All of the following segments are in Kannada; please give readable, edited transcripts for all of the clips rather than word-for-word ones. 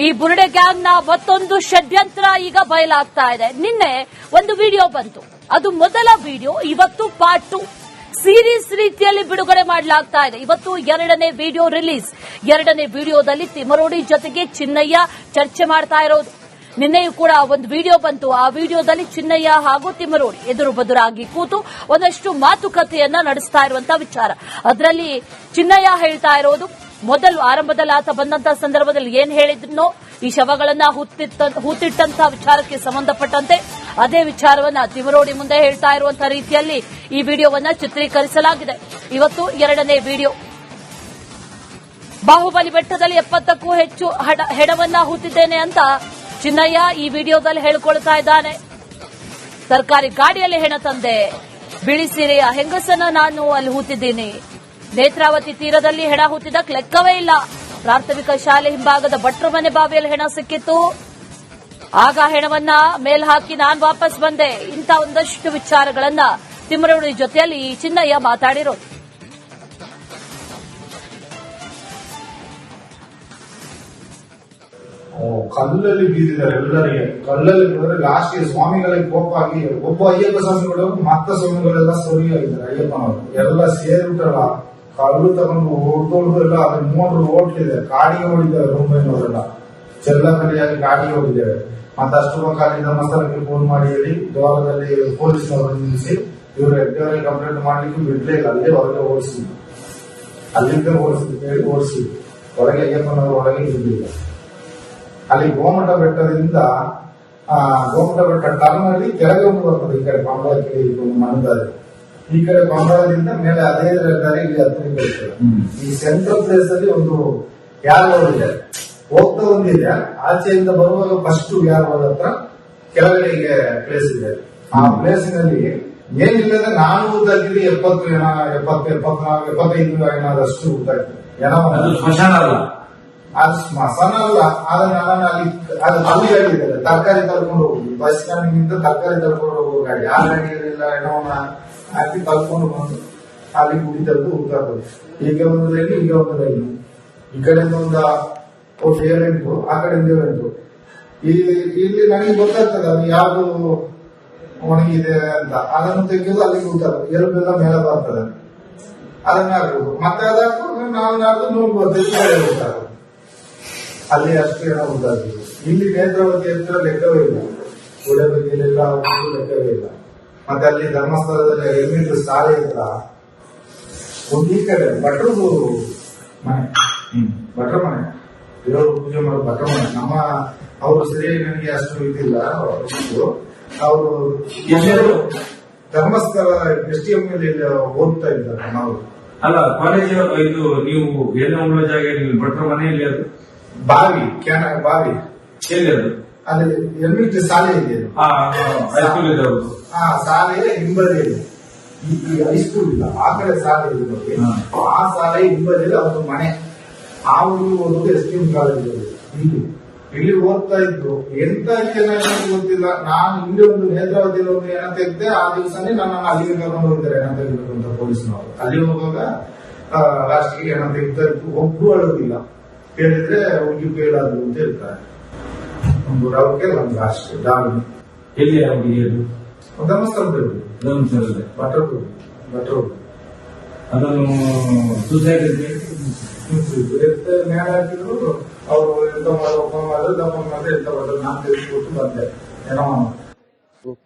ಈ ಬುರುಡೆ ಗ್ಯಾಂಗ್ ನ ಮತ್ತೊಂದು ಷಡ್ಯಂತ್ರ ಈಗ ಬಯಲಾಗ್ತಾ ಇದೆ. ನಿನ್ನೆ ಒಂದು ವಿಡಿಯೋ ಬಂತು, ಅದು ಮೊದಲ ವಿಡಿಯೋ. ಇವತ್ತು ಪಾರ್ಟ್ 2 ಸೀರೀಸ್ ರೀತಿಯಲ್ಲಿ ಬಿಡುಗಡೆ ಮಾಡಲಾಗ್ತಾ ಇದೆ. ಇವತ್ತು ಎರಡನೇ ವಿಡಿಯೋ ರಿಲೀಸ್. ಎರಡನೇ ವಿಡಿಯೋದಲ್ಲಿ ತಿಮರೋಡಿ ಜೊತೆಗೆ ಚಿನ್ನಯ್ಯ ಚರ್ಚೆ ಮಾಡ್ತಾ ಇರೋದು. ನಿನ್ನೆಯೂ ಕೂಡ ಒಂದು ವಿಡಿಯೋ ಬಂತು. ಆ ವಿಡಿಯೋದಲ್ಲಿ ಚಿನ್ನಯ್ಯ ಹಾಗೂ ತಿಮರೋಡಿ ಎದುರು ಬದುರಾಗಿ ಕೂತು ಒಂದಷ್ಟು ಮಾತುಕತೆಯನ್ನ ನಡೆಸ್ತಾ ಇರುವಂತಹ ವಿಚಾರ. ಅದರಲ್ಲಿ ಚಿನ್ನಯ್ಯ ಹೇಳ್ತಾ ಇರೋದು, ಮೊದಲು ಆರಂಭದಲ್ಲಿ ಆತ ಬಂದಂತ ಸಂದರ್ಭದಲ್ಲಿ ಏನ್ ಹೇಳಿದ್ನೋ, ಈ ಶವಗಳನ್ನ ಹೂತಿಟ್ಟಂತಹ ವಿಚಾರಕ್ಕೆ ಸಂಬಂಧಪಟ್ಟಂತೆ ಅದೇ ವಿಚಾರವನ್ನ ತಿಮರೋಡಿ ಮುಂದೆ ಹೇಳ್ತಾ ಇರುವಂತಹ ರೀತಿಯಲ್ಲಿ ಈ ವಿಡಿಯೋವನ್ನ ಚಿತ್ರೀಕರಿಸಲಾಗಿದೆ. ಇವತ್ತು ಎರಡನೇ ವಿಡಿಯೋ. ಬಾಹುಬಲಿ ಬೆಟ್ಟದಲ್ಲಿ 70ಕ್ಕೂ ಹೆಚ್ಚು ಹೆಣವನ್ನ ಹೂತಿದ್ದೇನೆ ಅಂತ ಚಿನ್ನಯ್ಯ ಈ ವಿಡಿಯೋದಲ್ಲಿ ಹೇಳಿಕೊಳ್ತಾ ಇದ್ದಾನೆ. ಸರ್ಕಾರಿ ಗಾಡಿಯಲ್ಲಿ ಹೆಣ ತಂದೆ, ಬಿಳಿ ಸೀರೆಯ ಹೆಂಗಸನ್ನ ನಾನು ಅಲ್ಲಿ ಹೂತಿದ್ದೀನಿ. ನೇತ್ರಾವತಿ ತೀರದಲ್ಲಿ ಹೆಣ ಹೂತಿದ್ದಕ್ಕೆ ಲೆಕ್ಕವೇ ಇಲ್ಲ. ಪ್ರಾಥಮಿಕ ಶಾಲೆ ಹಿಂಭಾಗದ ಭಟ್ರ ಮನೆ ಬಾವಿಯಲ್ಲಿ ಹೆಣ ಸಿಕ್ಕಿತ್ತು. ಆಗ ಹೆಣವನ್ನ ಮೇಲ್ ಹಾಕಿ ನಾನ್ ವಾಪಸ್ ಬಂದೆ. ಇಂಥ ಒಂದಷ್ಟು ವಿಚಾರಗಳನ್ನ ತಿಮರೋಡಿ ಜೊತೆಯಲ್ಲಿ ಚಿನ್ನಯ್ಯ ಮಾತಾಡಿರೋದು. ಕಲ್ಲಲ್ಲಿ ಬೀದಿದ್ದಾರೆ ಎಲ್ಲರಿಗೆ. ಕಲ್ಲಲ್ಲಿ ಹೋದ್ರೆ ಲಾಸ್ಟ್ ಸ್ವಾಮಿಗಳಿಗೆ ಕೋಪ ಆಗಿ ಒಬ್ಬ ಅಯ್ಯಪ್ಪ ಸ್ವಾಮಿಗಳು ಮತ್ತ ಸ್ವಾಮಿಗಳೆಲ್ಲ ಸೋರಿ ಆಗಿದ್ದಾರೆ. ಅಯ್ಯಪ್ಪನವರು ಎಲ್ಲ ಸೇರಿಬಿಟ್ರಲ್ಲ, ಕಲ್ಲು ತಗೊಂಡು ಹೊಡ್ಕೊಂಡು ಎಲ್ಲ ಅದ್ರ 3 ಓಟ್ಲಿದೆ. ಗಾಡಿಗೆ ಹೊಡಿದ್ದಾರೆ. ಮುಂಬೈನವರೆಲ್ಲ ಚೆಲ್ಲಕಡಿಯಾಗಿ ಗಾಡಿಗೆ ಹೋಗಿದ್ದೇವೆ. ಮತ್ತೆ ಅಷ್ಟು ಕಾಲಿಂದ ಮಸಾಲಕ್ಕೆ ಫೋನ್ ಮಾಡಿ ಹೇಳಿ ದ್ವಾರದಲ್ಲಿ ಪೊಲೀಸ್ನವರು ನಿಲ್ಲಿಸಿ ಇವರು ಎಡ್ಡವರಿಗೆ ಕಂಪ್ಲೇಂಟ್ ಮಾಡ್ಲಿಕ್ಕೆ ಬಿಡ್ಲೇ ಇಲ್ಲ. ಅಲ್ಲೇ ಹೊರಗೆ ಓಡಿಸಿದ್ರು. ಅಲ್ಲಿಂದ ಓಡಿಸಿ ಹೊರಗೆ ಅಯ್ಯಪ್ಪನವರು ಹೊರಗೆ ಇರಲಿಲ್ಲ. ಅಲ್ಲಿ ಗೋಮಠ ಬೆಟ್ಟದಿಂದ ಗೋಮಠ ಬೆಟ್ಟ ಟರ್ನ್ ಅಲ್ಲಿ ಕೆಳಗೆ ಒಂದು ಬರ್ತದೆ. ಈ ಕಡೆ ಪಂಬಳಕ್ಕೆ ಮನದಾರಿ, ಈ ಕಡೆ ಪಂಬಳದಿಂದ ಮೇಲೆ ಅದೇ ದಾರಿ ಇಲ್ಲಿ ಹತ್ತಿರ ಬರ್ತದೆ. ಈ ಸೆಂಟ್ರಲ್ ಪ್ಲೇಸ್ ಅಲ್ಲಿ ಒಂದು ಯಾರು ಇದೆ, ಹೋಗ್ತಾ ಒಂದಿದೆ. ಆಚೆಯಿಂದ ಬರುವಾಗ ಫಸ್ಟ್ ಯಾರು ಹತ್ರ ಕೆಳಗಡೆ ಪ್ಲೇಸ್ ಇದೆ. ಆ ಪ್ಲೇಸಿನಲ್ಲಿ ಏನಿಲ್ಲ, ನಾನು ಊದಾಕಿದ್ರೆ 70 ಹೆಣ, 74, 75 ಹೆಣದಷ್ಟು ಊದಾಕಿದೆ. ಸ್ಮಶಾನ ಅಲ್ಲ, ಅದು ಸ್ಮಶಾನ ಅಲ್ಲ. ಆದ್ರೆ ನಾನು ಅಲ್ಲಿ ಗಾಡಿ ತರಕಾರಿ ತಳ್ಕೊಂಡು ಹೋಗುದು. ಬಸ್ ಸ್ಟ್ಯಾಂಡ್ ತರಕಾರಿ ತಳ್ಕೊಂಡು ಹೋಗೋ ಗಾಡಿ. ಆ ಗಾಡಿಯಲ್ಲೆಲ್ಲ ಹೆಣವನ್ನ ಹಾಕಿ ತಳ್ಕೊಂಡು ಬಂದು ಅಲ್ಲಿ ಗುಡಿ ತೆಗೆದು ಊತಾಕೋದು. ಈಗ ಒಂದು ಲೈನು, ಈಗ ಒಂದು ಲೈನು. ಈ ಕಡೆಯಿಂದ ಒಂದು 7-8, ಆ ಕಡೆಯಿಂದ 7-8. ಇಲ್ಲಿ ನನಗೆ ಗೊತ್ತಾಗ್ತದೆ ಅದು ಯಾವ್ದು ಒಣಗಿದೆ ಅಂತ. ಅದನ್ನು ತೆಗೆದು ಅಲ್ಲಿಗೆ ಊತಾಕೋದು. ಎಲ್ಬೆಲ್ಲ ಮೇಲೆ ಬರ್ತದೆ, ಅದನ್ನ ಹಾಕೋದು. ಮತ್ತೆ ಅದಾಕೋದು ನಾವು ನೋಡ್ಬೋದು. ಊತಾಕೋದು ಅಲ್ಲಿ ಅಷ್ಟು ಹೆಣ ಉಂಟಾಗಿದೆ. ಇಲ್ಲಿ ನೇತ್ರಾವತಿ ಹತ್ರ ಲೆಕ್ಕವೇ ಇಲ್ಲ. ಗುಡೆ ಬದಿಯಲ್ಲೆಲ್ಲ ಲೆಕ್ಕವೇ ಇಲ್ಲ. ಮತ್ತೆ ಅಲ್ಲಿ ಧರ್ಮಸ್ಥಳದಲ್ಲಿ ಎಲ್ಲಿಂದ ಶಾಲೆ ಹತ್ರ ಒಂದು ಈ ಕಡೆ ಭಟ್ರದು ಮನೆ, ಭಟ್ರ ಮನೆ, ದೇವರು ಪೂಜೆ ಮಾಡೋ ಭಟ್ರ ಮನೆ. ನಮ್ಮ ಅವರು ಸರಿ ನನಗೆ ಅಷ್ಟು ಇದಿಲ್ಲ. ಅವರು ಧರ್ಮಸ್ಥಳ STM ಓದ್ತಾ ಇದ್ದಾರೆ. ನಾವು ಅಲ್ಲ ಕಾಲೇಜ್ ಇದು ನೀವು ಎಲ್ಲ ಜಾಗ ಭಟ್ರ ಮನೆಯಲ್ಲಿ ಅದು ಬಾವಿ ಬಾವಿ ಎಲ್ಲಿ ಅದು? ಅಲ್ಲಿ ಎಲ್ಮಿಟ್ ಶಾಲೆ ಇದೆ. ಹೈಸ್ಕೂಲ್ ಇದೆ. ಆ ಶಾಲೆಯ ಹಿಂಬದಿಯಲ್ಲಿ ಈ ಹೈಸ್ಕೂಲ್ ಇಲ್ಲ, ಆ ಕಡೆ ಶಾಲೆ ಇದೆ ನೋಡಿ. ಆ ಶಾಲೆ ಹಿಂಬದಿಯಲ್ಲಿ ಅವ್ರ ಮನೆ. ಆ ಹುಡುಗಿ ಓದೋದು STM ಕಾಲೇಜ್ ಇಲ್ಲಿ ಓದ್ತಾ ಇದ್ದು. ಎಂತ ಗೊತ್ತಿಲ್ಲ. ನಾನು ಇಲ್ಲಿ ಒಂದು ನೇತ್ರಾವತಿಯಲ್ಲಿ ಒಂದು ಹೆಣ ತೆಗೆದೆ. ಆ ದಿವಸನೇ ನನ್ನನ್ನು ಅಲ್ಲಿಗೆ ಕರ್ಕೊಂಡು ಹೋಗಿದ್ದಾರೆ ಹೆಣ ತೆಗಿಬೇಕು ಅಂತ ಪೊಲೀಸ್ನವರು. ಅಲ್ಲಿ ಹೋಗುವಾಗ ಲಾಸ್ಟ್ಗೆ ಹೆಣ ತೆಗಿತಾ ಇತ್ತು. ಒಬ್ರು ಅಳೋದಿಲ್ಲ. ಕೇಳಿದ್ರೆ ಹುಡುಗಿ ಬೇಡಾದ್ರು ಅಂತ ಹೇಳ್ತಾರೆ. ಒಂದು ರವಕ್ಕೆ ಒಂದು ಅಷ್ಟೇ ದಾಳಿ. ಎಲ್ಲಿ ಹುಡುಗಿಯದು? ಧರ್ಮಸ್ಥಳದಲ್ಲಿ ಭಟ್ರು ಅದನ್ನು ಸೂಸೈಡ್ ನ್ಯಾಯ ಹಾಕಿದ್ರು. ಅವರು ಎಂತ ಮಾಡಿದ್ರು ದಪ್ಪ ಮಾಡಿದ್ರೆ ಎಂತ ಮಾಡಿದ್ರು. ನಾನು ತಿಳಿಸ್ಬಿಟ್ಟು ಬಂದೆ ಏನೋ.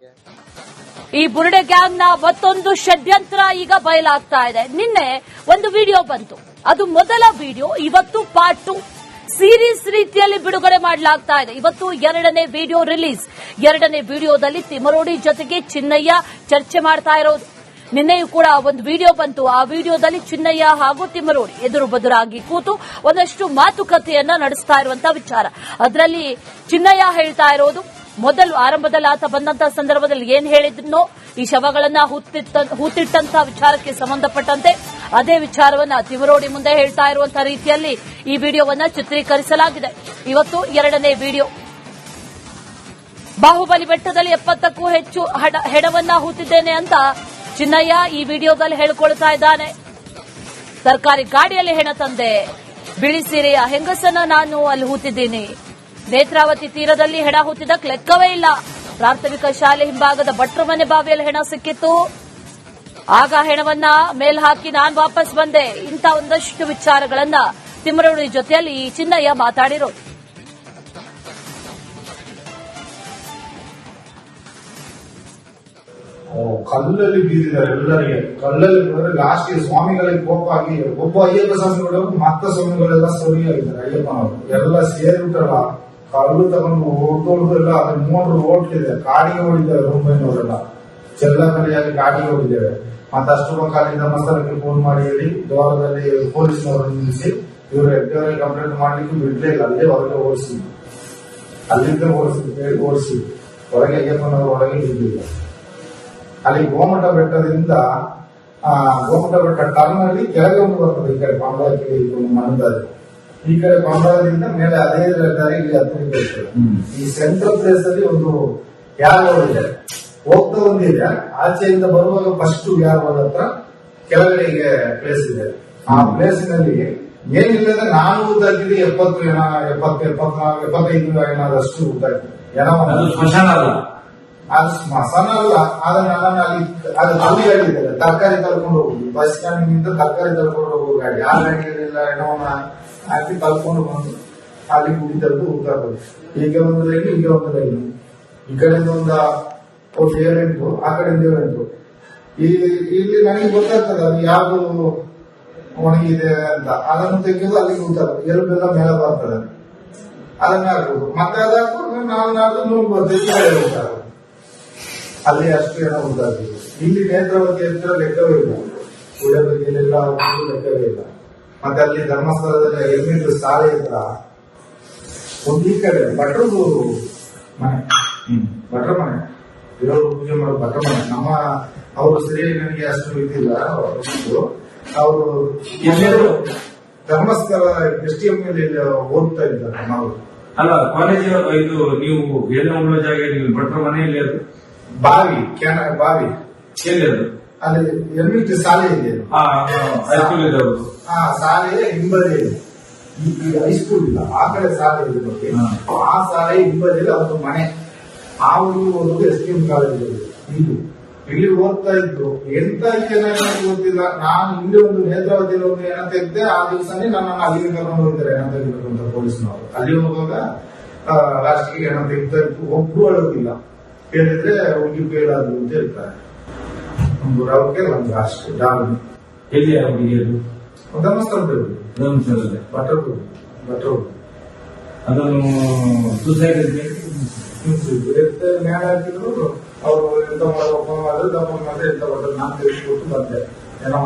ಈ ಬುರುಡೆ ಗ್ಯಾಂಗ್ ನ ಮತ್ತೊಂದು ಷಡ್ಯಂತ್ರ ಈಗ ಬಯಲಾಗ್ತಾ ಇದೆ. ನಿನ್ನೆ ಒಂದು ವಿಡಿಯೋ ಬಂತು, ಅದು ಮೊದಲ ವಿಡಿಯೋ. ಇವತ್ತು ಪಾರ್ಟ್ 2 ಸೀರೀಸ್ ರೀತಿಯಲ್ಲಿ ಬಿಡುಗಡೆ ಮಾಡಲಾಗ್ತಾ ಇದೆ. ಇವತ್ತು ಎರಡನೇ ವಿಡಿಯೋ ರಿಲೀಸ್. ಎರಡನೇ ವಿಡಿಯೋದಲ್ಲಿ ತಿಮರೋಡಿ ಜೊತೆಗೆ ಚಿನ್ನಯ್ಯ ಚರ್ಚೆ ಮಾಡ್ತಾ ಇರೋದು. ನಿನ್ನೆಯೂ ಕೂಡ ಒಂದು ವಿಡಿಯೋ ಬಂತು. ಆ ವಿಡಿಯೋದಲ್ಲಿ ಚಿನ್ನಯ್ಯ ಹಾಗೂ ತಿಮರೋಡಿ ಎದುರು ಬದುರಾಗಿ ಕೂತು ಒಂದಷ್ಟು ಮಾತುಕತೆಯನ್ನ ನಡೆಸ್ತಾ ಇರುವಂತಹ ವಿಚಾರ. ಅದರಲ್ಲಿ ಚಿನ್ನಯ್ಯ ಹೇಳ್ತಾ ಇರೋದು, ಮೊದಲು ಆರಂಭದಲ್ಲಿ ಆತ ಬಂದಂತ ಸಂದರ್ಭದಲ್ಲಿ ಏನ್ ಹೇಳಿದ್ನೋ, ಈ ಶವಗಳನ್ನ ಹೂತಿಟ್ಟಂತಹ ವಿಚಾರಕ್ಕೆ ಸಂಬಂಧಪಟ್ಟಂತೆ ಅದೇ ವಿಚಾರವನ್ನ ತಿಮರೋಡಿ ಮುಂದೆ ಹೇಳ್ತಾ ಇರುವಂತಹ ರೀತಿಯಲ್ಲಿ ಈ ವಿಡಿಯೋವನ್ನ ಚಿತ್ರೀಕರಿಸಲಾಗಿದೆ. ಇವತ್ತು ಎರಡನೇ ವಿಡಿಯೋ. ಬಾಹುಬಲಿ ಬೆಟ್ಟದಲ್ಲಿ 70ಕ್ಕೂ ಹೆಚ್ಚು ಹೆಣವನ್ನ ಹೂತಿದ್ದೇನೆ ಅಂತ ಚಿನ್ನಯ್ಯ ಈ ವಿಡಿಯೋದಲ್ಲಿ ಹೇಳಿಕೊಳ್ತಾ ಇದ್ದಾನೆ. ಸರ್ಕಾರಿ ಗಾಡಿಯಲ್ಲಿ ಹೆಣ ತಂದೆ, ಬಿಳಿ ಸೀರೆಯ ಹೆಂಗಸನ್ನ ನಾನು ಅಲ್ಲಿ ಹೂತಿದ್ದೀನಿ. ನೇತ್ರಾವತಿ ತೀರದಲ್ಲಿ ಹೆಣ ಹುಟ್ಟಿದಕ್ಕೆ ಲೆಕ್ಕವೇ ಇಲ್ಲ. ಪ್ರಾಥಮಿಕ ಶಾಲೆ ಹಿಂಭಾಗದ ಭಟ್ರ ಮನೆ ಬಾವಿಯಲ್ಲಿ ಹೆಣ ಸಿಕ್ಕಿತ್ತು. ಆಗ ಹೆಣವನ್ನ ಮೇಲ್ ಹಾಕಿ ನಾನ್ ವಾಪಸ್ ಬಂದೆ. ಇಂಥ ಒಂದಷ್ಟು ವಿಚಾರಗಳನ್ನ ತಿಮ್ಮರವಡಿ ಜೊತೆಯಲ್ಲಿ ಚಿನ್ನಯ್ಯ ಮಾತಾಡಿರೋದು. ಕಲ್ಲಲ್ಲಿ ಬೀದಿದ್ದಾರೆ ಎಲ್ಲರಿಗೆ. ಕಲ್ಲಲ್ಲಿ ಬಂದ್ರೆ ಲಾಸ್ಟ್ ಸ್ವಾಮಿಗಳಿಗೆ ಕೋಪ ಆಗಿ ಒಬ್ಬ ಅಯ್ಯಪ್ಪ ಸ್ವಾಮಿಗಳು ಮತ್ತ ಸ್ವಾಮಿಗಳೆಲ್ಲ ಸೋರಿಯಾಗಿದ್ದಾರೆ. ಅಯ್ಯಪ್ಪನವರು ಎಲ್ಲ ಸೇರಿಬಿಟ್ರಲ್ಲ, ಕಲ್ಲು ತಗೊಂಡು ಹೊಡೆದು ಎಲ್ಲ ಅದ್ರ 3 ಓಟ್ಲಿದೆ. ಗಾಡಿಗೆ ಹೊಡಿದ್ದೇವೆ ಮುಂಬೈನವರೆಲ್ಲ ಚೆಲ್ಲಕಲಿಯಾಗಿ ಗಾಡಿಗೆ ಹೊಡಿದ್ದೇವೆ. ಮತ್ತೆ ಅಷ್ಟು ಕಾಲಿಂದ ಮಸಾಲಕ್ಕೆ ಫೋನ್ ಮಾಡಿ ಹೇಳಿ ದ್ವಾರದಲ್ಲಿ ಪೊಲೀಸ್ನವರು ನಿಲ್ಲಿಸಿ ಇವರು ಎಫ್ಐಆರ್ ಕಂಪ್ಲೇಂಟ್ ಮಾಡ್ಲಿಕ್ಕೆ ಬಿಡ್ಲೇ ಇಲ್ಲ. ಅಲ್ಲೇ ಹೊರಗೆ ಓಡಿಸಿ, ಅಲ್ಲಿಂದ ಓಡಿಸಿ ಹೊರಗೆ ಅಯ್ಯಪ್ಪನವರು ಒಳಗೆ ಇದ್ದಿಲ್ಲ. ಅಲ್ಲಿ ಗೋಮಠ ಬೆಟ್ಟದಿಂದ ಗೋಮಠ ಬೆಟ್ಟ ಟರ್ನ್ ಅಲ್ಲಿ ಕೆಳಗೆ ಒಂದು ಬರ್ತದೆ. ಈ ಕಡೆ ಪಾಂಡವಕ್ಕೆ ಮನದಾರಿ, ಈ ಕಡೆ ಪಾಂಡವದಿಂದ ಮೇಲೆ ಅದೇ ದಾರಿ ಇಲ್ಲಿ ಹತ್ತಿರ ಇರ್ತದೆ. ಈ ಸೆಂಟ್ರಲ್ ಪ್ಲೇಸ್ ಅಲ್ಲಿ ಒಂದು ಯಾರು ಇದೆ, ಹೋಗ್ತಾ ಒಂದಿದೆ. ಆಚೆಯಿಂದ ಬರುವಾಗ ಫಸ್ಟ್ ಯಾರು ಹತ್ರ ಕೆಳಗಡೆಗೆ ಪ್ಲೇಸ್ ಇದೆ. ಆ ಪ್ಲೇಸಿನಲ್ಲಿ ಏನಿಲ್ಲದ ನಾನು ಉದ್ದಾಕಿದೆ 75 ಏನಾದಷ್ಟು ಉದ್ದಾಕಿದೆ. ಸ್ಮಶಾನ ಅಲ್ಲ, ಅದು ಸ್ಮಶಾನ ಅಲ್ಲ. ಅದನ್ನ ಅಲ್ಲಿ ಅದು ಅಲ್ಲಿ ಹೇಳಿದ್ದಾರೆ ತರಕಾರಿ ತಳ್ಕೊಂಡು ಹೋಗುದು. ಬಸ್ ಸ್ಟ್ಯಾಂಡ್ ತರಕಾರಿ ತಳ್ಕೊಂಡು ಹೋಗುವ ಗಾಡಿ, ಆ ಗಾಡಿಯಲ್ಲೆಲ್ಲ ಹೆಣವನ್ನ ಹಾಕಿ ತಳ್ಕೊಂಡು ಬಂದು ಅಲ್ಲಿ ಗುಡಿ ತರದು ಉದ್ದಾಕೋದು. ಈಗ ಒಂದು ಲೈನ್, ಈಗ ಒಂದು ಲೈನ್, ಈ ಕಡೆಯಿಂದ ಒಂದು 7-8, ಆ ಕಡೆಯಿಂದ 7-8. ಇಲ್ಲಿ ನನಗೆ ಗೊತ್ತಾಗ್ತದೆ ಅದು ಯಾವ್ದು ಒಣಗಿದೆ ಅಂತ. ಅದನ್ನು ತೆಗೆದು ಅಲ್ಲಿಗೆ ಗೊತ್ತಾಗ್ತದೆ. ಎಲ್ಬೆಲ್ಲ ಮೇಲೆ ಬರ್ತದೆ, ಅದನ್ನ ಹಾಕುದು. ಮತ್ತೆ ಅದು ಹಾಕೊಂಡು ನಾನು ನೂರು ಬರ್ತದೆ, ಗೊತ್ತಾಗುತ್ತೆ. ಅಲ್ಲಿ ಅಷ್ಟು ಏನೋ ಉಂಟಾಗಿದೆ. ಇಲ್ಲಿ ನೇತ್ರಾವತಿ ಹತ್ರ ಲೆಕ್ಕವೇ ಇಲ್ಲ, ಕುಡಿಯೋ ಬಗ್ಗೆಲ್ಲ ಲೆಕ್ಕವೇ ಇಲ್ಲ. ಮತ್ತೆ ಅಲ್ಲಿ ಧರ್ಮಸ್ಥಳದಲ್ಲಿ ಎಲ್ಮಿಟ್ಟು ಶಾಲೆ ಹತ್ರ ಒಂದು ಈ ಕಡೆ ಭಟ್ರದು ಮನೆ, ಭಟ್ರ ಮನೆ ಇರೋರು ಪೂಜೆ ಮಾಡೋ ಭಟ್ರ ಮನೆ. ನಮ್ಮ ಅವರು ಸರಿ ನನಗೆ ಅಷ್ಟು ಇದಿಲ್ಲ. ಅವರು ಧರ್ಮಸ್ಥಳ STM ಮೇಲೆ ಓದ್ತಾ ಇದ್ದಾರೆ. ನಾವು ಅಲ್ಲ ಕಾಲೇಜ್ ಇದು ನೀವು ಎಲ್ಲ ಉಳ್ಳ ಜಾಗ ಭಟ್ರ ಮನೆಯಲ್ಲಿ ಅದು ಬಾವಿ ಬಾವಿ ಎಲ್ಲಿ ಅದು ಅಲ್ಲಿ ಎಲ್ಮಿಟ್ಟು ಶಾಲೆ ಇದೆ. ಹೈಸ್ಕೂಲ್ ಇದೆ, ಆ ಶಾಲೆಯ ಹಿಂಬದಿಯಲ್ಲಿ ಈಗ ಹೈಸ್ಕೂಲ್ ಇಲ್ಲ, ಆ ಕಡೆ ಶಾಲೆ ಇದೆ ಬಗ್ಗೆ. ಆ ಶಾಲೆ ಹಿಂಬದಿಯಲ್ಲಿ ಒಂದು ಮನೆ. ಆ ಊರಿಗೆ ಓದುವುದು STM ಕಾಲೇಜ್ ಇಲ್ಲಿ ಓದ್ತಾ ಇದ್ರು. ಎಂತ ಗೊತ್ತಿಲ್ಲ. ನಾನು ಇಲ್ಲಿ ಒಂದು ನೇತ್ರಾವತಿಯಲ್ಲಿ ಒಂದು ಹೆಣ ತೆಗೆದೆ. ಆ ದಿವಸನೇ ನನ್ನನ್ನು ಅಲ್ಲಿಗೆ ಕರ್ಕೊಂಡು ಹೋಗಿದ್ದಾರೆ ಹೆಣ ತೆಗಿಬೇಕು ಅಂತ ಪೊಲೀಸ್ನವರು. ಅಲ್ಲಿ ಹೋಗುವಾಗ ಲಾಸ್ಟ್ಗೆ ಹೆಣ ತೆಗಿತಾ ಇತ್ತು. ಒಬ್ರು ಅಳೋದಿಲ್ಲ, ಕೇಳಿದ್ರೆ ಹುಡುಗಿ ಫೇಲ್ ಆದ್ರು ಅಂತ ಹೇಳ್ತಾರೆ. ಒಂದು ರವಕ್ಕೆ ಒಂದು ಅಷ್ಟು ಡಾಲ್ಮಿ ಎಲ್ಲಿ ಹುಡುಗಿಯರು ಧರ್ಮಸ್ಥಳದಲ್ಲಿ ಭಟ್ರು ಅದನ್ನು ಸೂಸೈಡ್ ನ್ಯಾಯ ಹಾಕಿದ್ರು. ಅವರು ಎಂತ ಮಾಡಬೇಕು ಮಾಡಿದ್ರೆ ದಪ್ಪ ಮಾಡಿದ್ರೆ ಎಂತ ಬರ್ತದೆ. ನಾನು ತಿಳಿಸ್ಕೊಟ್ಟು ಬಂದೆ. ಏನೋ